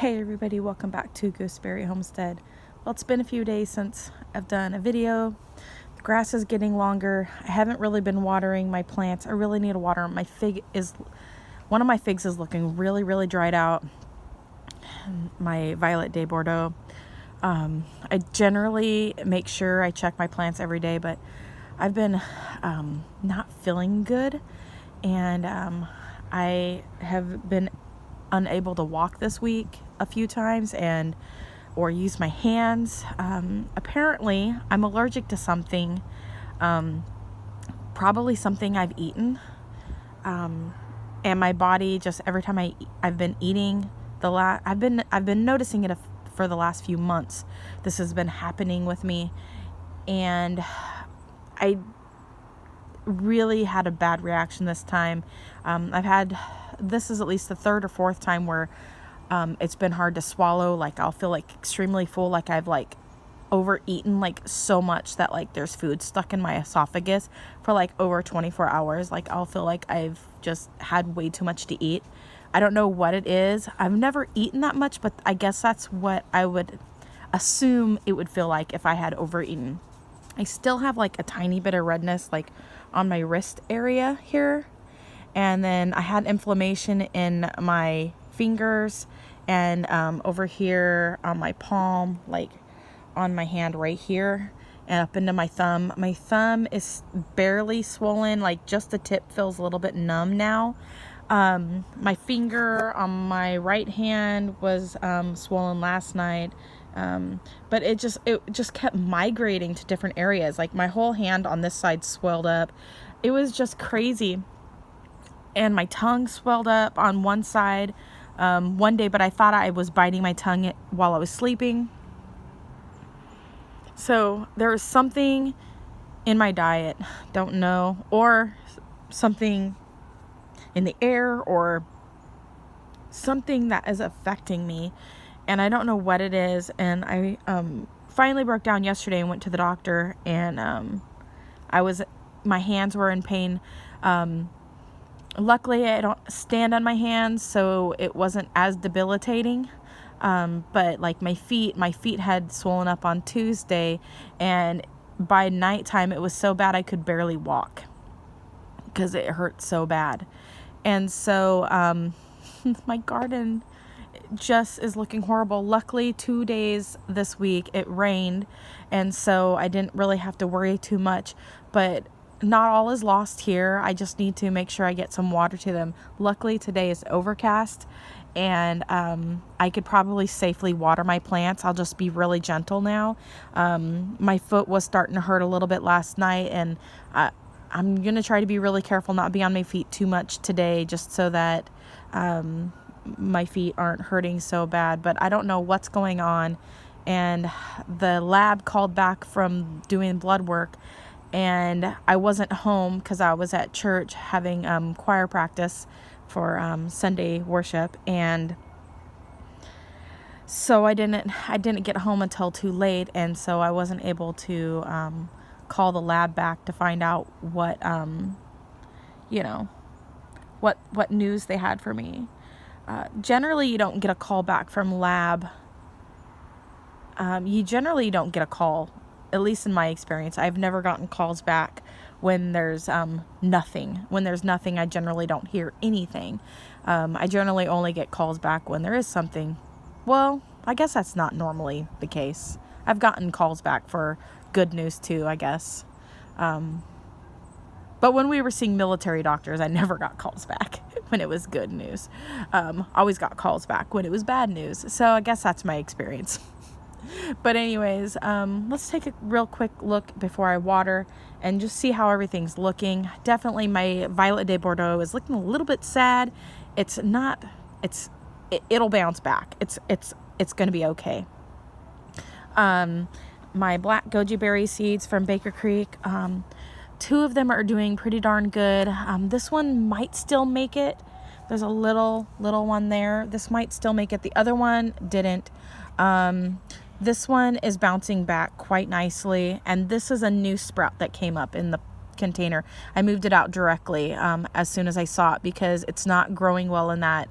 Hey everybody, welcome back to Gooseberry Homestead. Well, it's been a few days since I've done a video. The grass is getting longer. I haven't really been watering my plants. I really need to water them. One of my figs is looking really dried out. My Violet de Bordeaux. I generally make sure I check my plants every day, but I've been not feeling good, and I have been unable to walk this week a few times or use my hands. Apparently I'm allergic to something, probably something I've eaten, and my body just every time I've been eating I've been noticing it for the last few months. This has been happening with me, and I really had a bad reaction this time. This is at least the third or fourth time where it's been hard to swallow. Like I'll feel like extremely full, like I've like overeaten like so much that like there's food stuck in my esophagus for like over 24 hours. Like I'll feel like I've just had way too much to eat. I don't know what it is. I've never eaten that much, but I guess that's what I would assume it would feel like if I had overeaten. I still have like a tiny bit of redness like on my wrist area here. And then I had inflammation in my fingers and over here on my palm, like on my hand right here and up into my thumb. My thumb is barely swollen, like just the tip feels a little bit numb now. My finger on my right hand was swollen last night. But it just kept migrating to different areas. Like my whole hand on this side swelled up. It was just crazy. And my tongue swelled up on one side one day, but I thought I was biting my tongue while I was sleeping. So there was something in my diet, don't know, or something in the air or something that is affecting me, and I don't know what it is. And I finally broke down yesterday and went to the doctor, and my hands were in pain. Luckily I don't stand on my hands, so it wasn't as debilitating. But like my feet had swollen up on Tuesday, and by nighttime it was so bad I could barely walk because it hurt so bad. And so my garden just is looking horrible. Luckily 2 days this week it rained, and so I didn't really have to worry too much, but not all is lost here. I just need to make sure I get some water to them. Luckily today is overcast, and I could probably safely water my plants. I'll just be really gentle now. My foot was starting to hurt a little bit last night, and I'm going to try to be really careful, not be on my feet too much today, just so that my feet aren't hurting so bad. But I don't know what's going on. And the lab called back from doing blood work, and I wasn't home because I was at church having choir practice for Sunday worship, and so I didn't get home until too late, and so I wasn't able to call the lab back to find out what what news they had for me. Generally you don't get a call back from lab. You generally don't get a call, at least in my experience. I've never gotten calls back when there's nothing. When there's nothing, I generally don't hear anything. I generally only get calls back when there is something. Well, I guess that's not normally the case. I've gotten calls back for good news too, I guess. But when we were seeing military doctors, I never got calls back when it was good news. Always got calls back when it was bad news. So I guess that's my experience. But anyways, let's take a real quick look before I water and just see how everything's looking. Definitely my Violet de Bordeaux is looking a little bit sad. It'll bounce back. It's going to be okay. My black goji berry seeds from Baker Creek, 2 of them are doing pretty darn good. This one might still make it. There's a little one there. This might still make it. The other one didn't. This one is bouncing back quite nicely, and this is a new sprout that came up in the container. I moved it out directly as soon as I saw it, because it's not growing well in that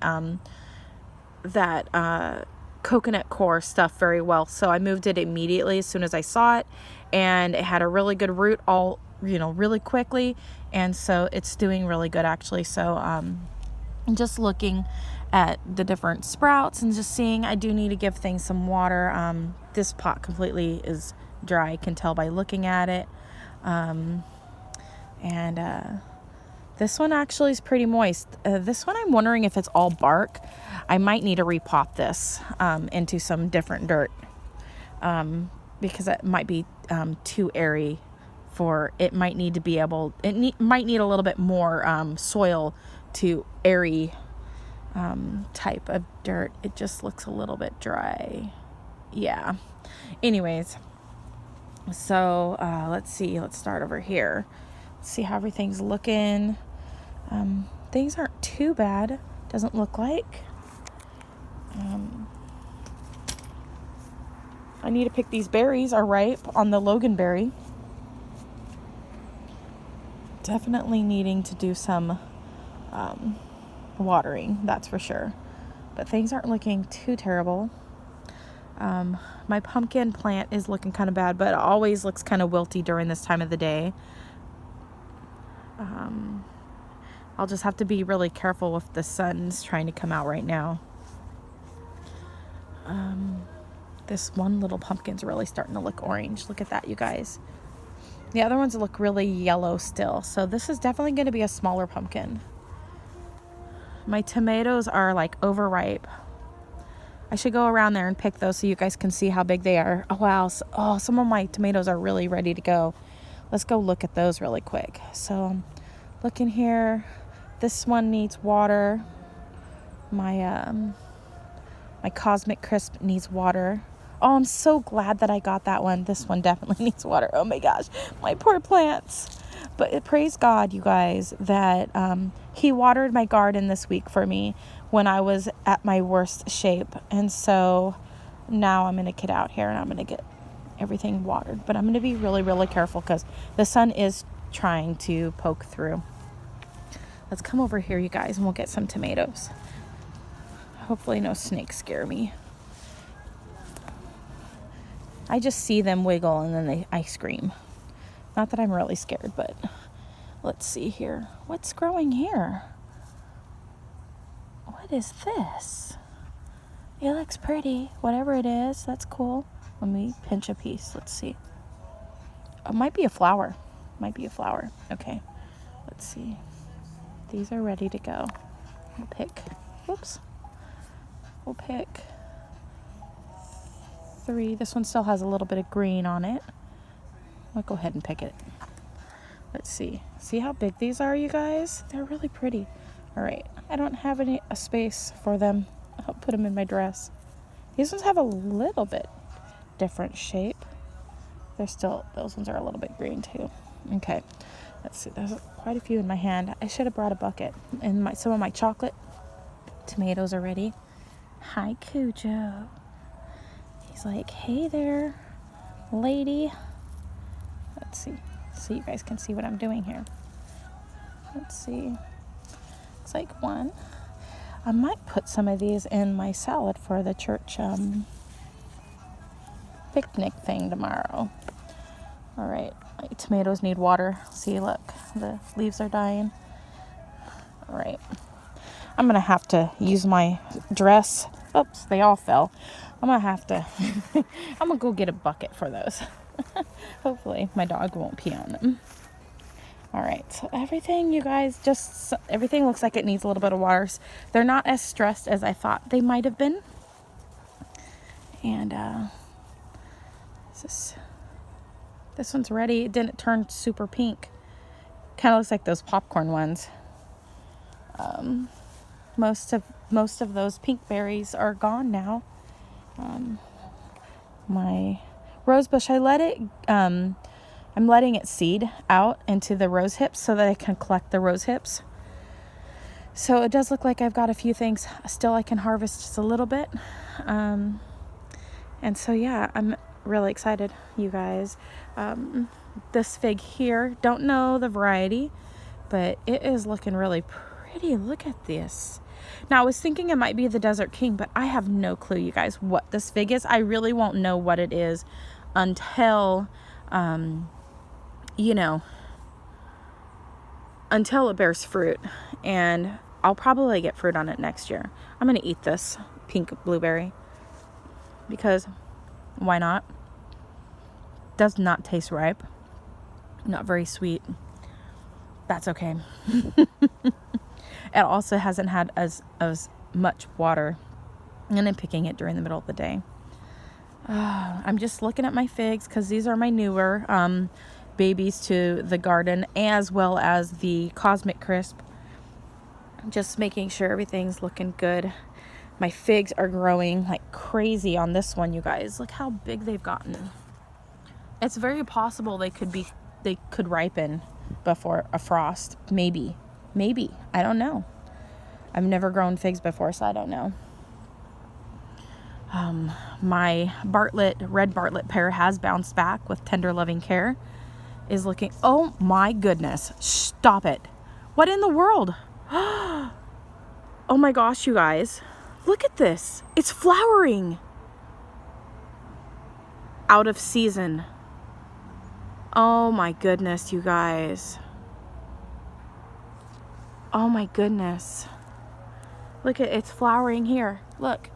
coconut core stuff very well. So I moved it immediately as soon as I saw it, and it had a really good root really quickly. And so it's doing really good actually. So, I'm just looking at the different sprouts and just seeing, I do need to give things some water. This pot completely is dry. I can tell by looking at it. This one actually is pretty moist. This one, I'm wondering if it's all bark. I might need to repot this into some different dirt because it might be too airy for it. Might need to be able. Might need a little bit more soil to airy type of dirt. It just looks a little bit dry. Yeah. Anyways, so let's see. Let's start over here. See how everything's looking. Things aren't too bad. Doesn't look like. I need to pick these berries are ripe on the loganberry. Definitely needing to do some watering, that's for sure. But things aren't looking too terrible. My pumpkin plant is looking kind of bad, but it always looks kind of wilty during this time of the day. I'll just have to be really careful if the sun's trying to come out right now. This one little pumpkin's really starting to look orange. Look at that, you guys. The other ones look really yellow still. So this is definitely going to be a smaller pumpkin. My tomatoes are like overripe. I should go around there and pick those so you guys can see how big they are. Oh, wow. Some of my tomatoes are really ready to go. Let's go look at those really quick. So look in here. This one needs water. My Cosmic Crisp needs water. Oh, I'm so glad that I got that one. This one definitely needs water. Oh my gosh, my poor plants. But praise God, you guys, that he watered my garden this week for me when I was at my worst shape. And so now I'm going to get out here and I'm going to get everything watered. But I'm going to be really, really careful because the sun is trying to poke through. Let's come over here, you guys, and we'll get some tomatoes. Hopefully no snakes scare me. I just see them wiggle and then I scream. Not that I'm really scared, but let's see here. What's growing here? What is this? It looks pretty. Whatever it is, that's cool. Let me pinch a piece. Let's see. It might be a flower. Okay. Let's see. These are ready to go. We'll pick 3. This one still has a little bit of green on it. I'll go ahead and pick it. Let's see. See how big these are, you guys? They're really pretty. All right. I don't have a space for them. I'll put them in my dress. These ones have a little bit different shape. Those ones are a little bit green too. Okay. Let's see. There's quite a few in my hand. I should have brought a bucket. And some of my chocolate tomatoes are ready. Hi, Cujo. He's like, hey there, lady. Let's see. So you guys can see what I'm doing here. Let's see. Looks like one. I might put some of these in my salad for the church picnic thing tomorrow. All right. My tomatoes need water. See, look. The leaves are dying. All right. I'm going to have to use my dress. Oops, they all fell. I'm going to go get a bucket for those. Hopefully my dog won't pee on them. All right, so everything, you guys, everything looks like it needs a little bit of water. They're not as stressed as I thought they might have been. And this one's ready. It didn't turn super pink. Kind of looks like those popcorn ones. Most of those pink berries are gone now. My rose bush, I'm letting it seed out into the rose hips so that I can collect the rose hips. So it does look like I've got a few things still I can harvest just a little bit. And so yeah, I'm really excited, you guys. This fig here, don't know the variety, but it is looking really pretty. Look at this. Now, I was thinking it might be the Desert King, but I have no clue, you guys, what this fig is. I really won't know what it is until, you know, until it bears fruit. And I'll probably get fruit on it next year. I'm going to eat this pink blueberry because why not? Does not taste ripe. Not very sweet. That's okay. It also hasn't had as much water, and I'm picking it during the middle of the day. I'm just looking at my figs because these are my newer babies to the garden, as well as the Cosmic Crisp. Just making sure everything's looking good. My figs are growing like crazy on this one, you guys. Look how big they've gotten. It's very possible they could ripen before a frost. Maybe. I don't know. I've never grown figs before, so I don't know. My red Bartlett pear has bounced back with tender loving care. Is looking, oh my goodness. Stop it. What in the world? Oh my gosh, you guys. Look at this. It's flowering. Out of season. Oh my goodness, you guys. Oh my goodness. Look at it's flowering here. Look.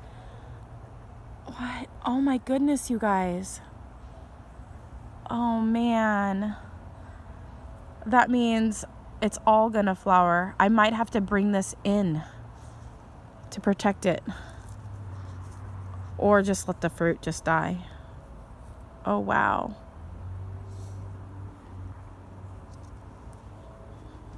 What? Oh my goodness, you guys. Oh man. That means it's all gonna flower. I might have to bring this in to protect it. Or just let the fruit just die. Oh wow.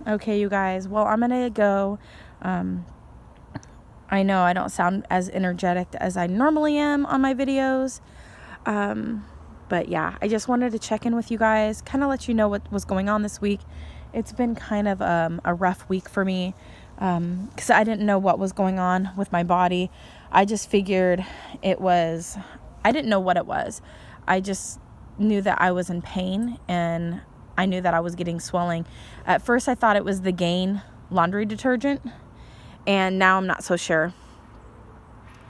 Okay, you guys. Well, I'm gonna go. I know I don't sound as energetic as I normally am on my videos. But yeah, I just wanted to check in with you guys, kind of let you know what was going on this week. It's been kind of a rough week for me because I didn't know what was going on with my body. I just figured I didn't know what it was. I just knew that I was in pain, and I knew that I was getting swelling. At first I thought it was the Gain laundry detergent, and now I'm not so sure.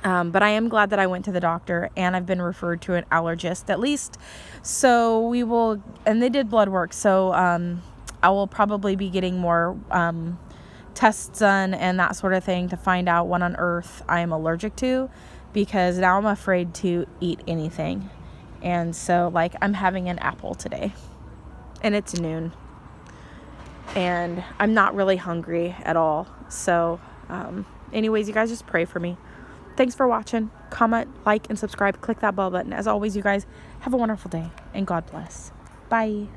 But I am glad that I went to the doctor, and I've been referred to an allergist at least. So and they did blood work. So I will probably be getting more tests done and that sort of thing to find out what on earth I am allergic to, because now I'm afraid to eat anything. And so I'm having an apple today, and it's noon, and I'm not really hungry at all. So anyways, you guys just pray for me. Thanks for watching. Comment, like, and subscribe. Click that bell button. As always, you guys, have a wonderful day, and God bless. Bye.